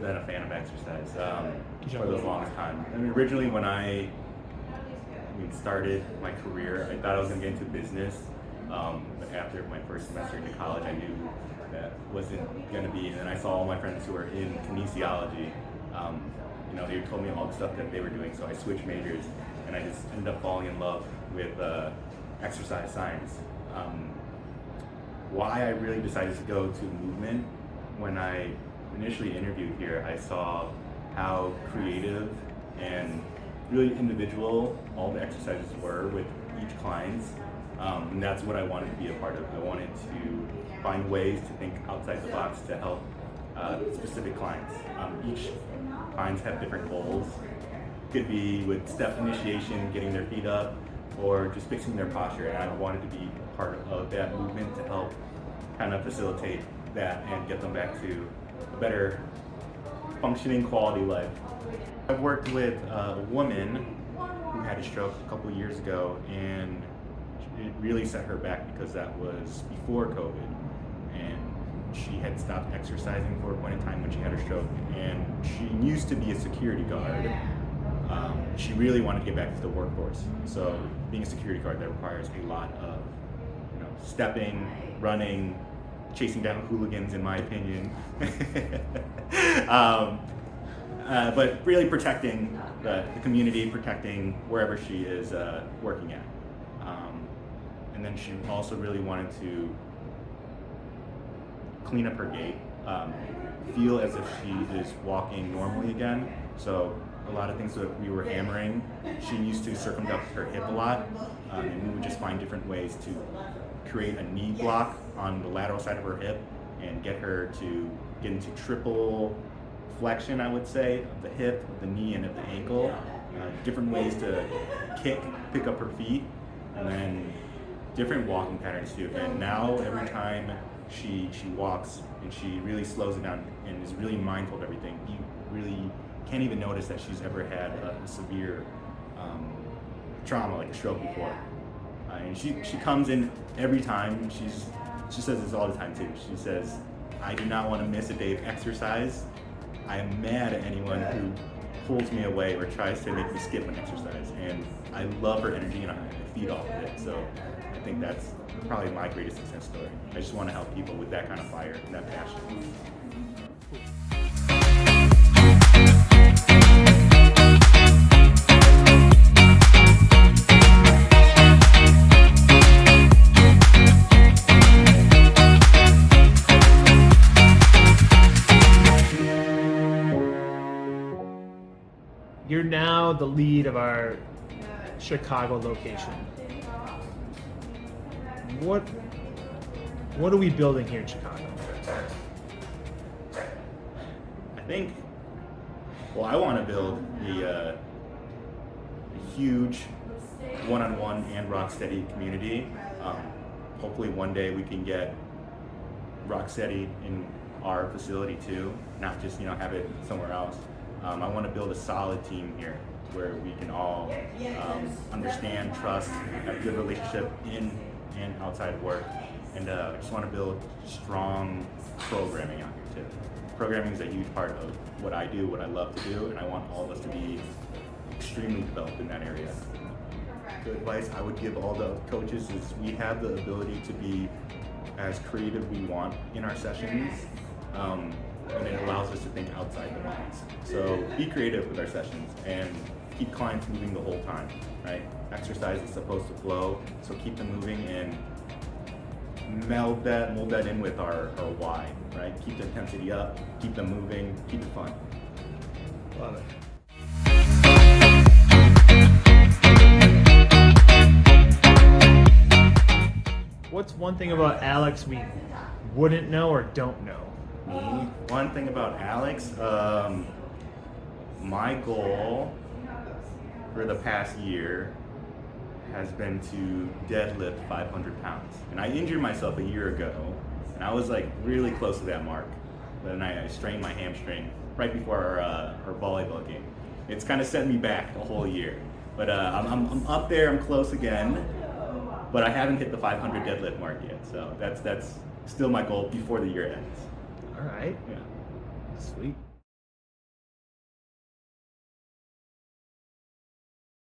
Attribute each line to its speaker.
Speaker 1: been a fan of exercise for the longest time. I mean, originally when I started my career, I thought I was going to get into business. But after my first semester in college, I knew that wasn't going to be. And then I saw all my friends who were in kinesiology. They told me all the stuff that they were doing, so I switched majors, and I just ended up falling in love with exercise science. Why I really decided to go to movement, when I initially interviewed here, I saw how creative and really individual all the exercises were with each client. And that's what I wanted to be a part of. I wanted to find ways to think outside the box to help specific clients. Each clients have different goals. Could be with step initiation, getting their feet up, or just fixing their posture. And I wanted to be a part of that movement to help kind of facilitate that and get them back to a better functioning quality life. I've worked with a woman who had a stroke a couple of years ago, and it really set her back because that was before COVID, and she had stopped exercising for a point in time when she had her stroke, and she used to be a security guard. She really wanted to get back to the workforce. So being a security guard, that requires a lot of stepping, running, chasing down hooligans, in my opinion. But really protecting the community, protecting wherever she is working at. And then she also really wanted to clean up her gait, feel as if she is walking normally again. So a lot of things that we were hammering, she used to circumduct her hip a lot, and we would just find different ways to create a knee block on the lateral side of her hip and get her to get into triple flexion, I would say, of the hip, of the knee, and of the ankle. Different ways to pick up her feet, and then different walking patterns too. And now every time she walks and she really slows it down and is really mindful of everything, you really can't even notice that she's ever had a severe trauma like a stroke before. And she comes in every time. She says this all the time too. She says, "I do not want to miss a day of exercise. I am mad at anyone who pulls me away or tries to make me skip an exercise." And I love her energy, and I feed off of it. So I think that's probably my greatest success story. I just want to help people with that kind of fire, that passion.
Speaker 2: You're now the lead of our Chicago location. What are we building here in Chicago?
Speaker 1: I want to build a huge one-on-one and Rocksteady community. Hopefully one day we can get Rocksteady in our facility too, not just have it somewhere else. I want to build a solid team here where we can all understand, trust, have a good relationship in and outside of work. And I just want to build strong programming out here too. Programming is a huge part of what I do, what I love to do, and I want all of us to be extremely developed in that area. The advice I would give all the coaches is we have the ability to be as creative we want in our sessions. And it allows us to think outside the box. So be creative with our sessions and keep clients moving the whole time, right? Exercise is supposed to flow, so keep them moving and mold that in with our why, right? Keep the intensity up, keep them moving, keep it fun.
Speaker 2: Love it. What's one thing about Alex we wouldn't know or don't know?
Speaker 1: One thing about Alex, my goal for the past year has been to deadlift 500 pounds. And I injured myself a year ago, and I was like really close to that mark. But then I strained my hamstring right before our volleyball game. It's kind of set me back a whole year. But I'm up there, I'm close again, but I haven't hit the 500 deadlift mark yet. So that's still my goal before the year ends.
Speaker 2: All right.
Speaker 1: Yeah.
Speaker 2: Sweet.